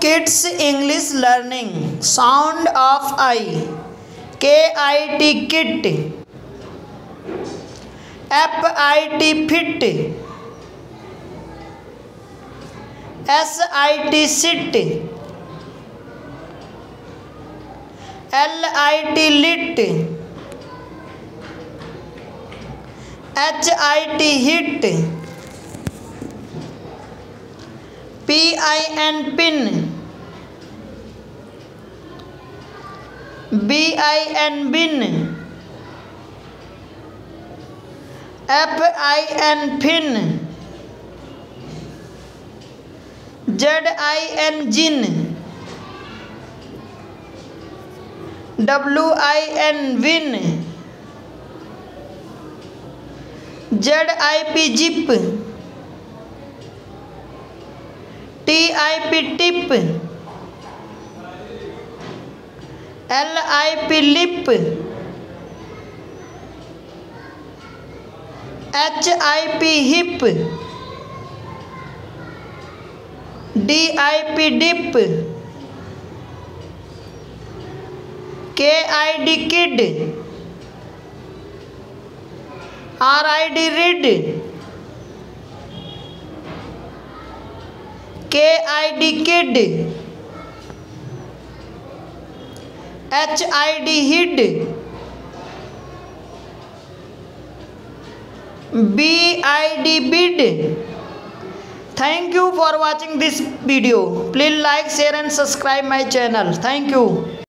Kids English learning. Sound of I. KIT kit. FIT fit. SIT sit. LIT lit. HIT hit. PIN pin. BIN bin. FIN fin. ZIN gin. WIN win. ZIP zip. TIP tip. LIP lip. HIP hip. DIP dip. KID kid. RID rid. KID kid. HID hid. BID bid. Thank you for watching this video. Please like, share and subscribe my channel. Thank you.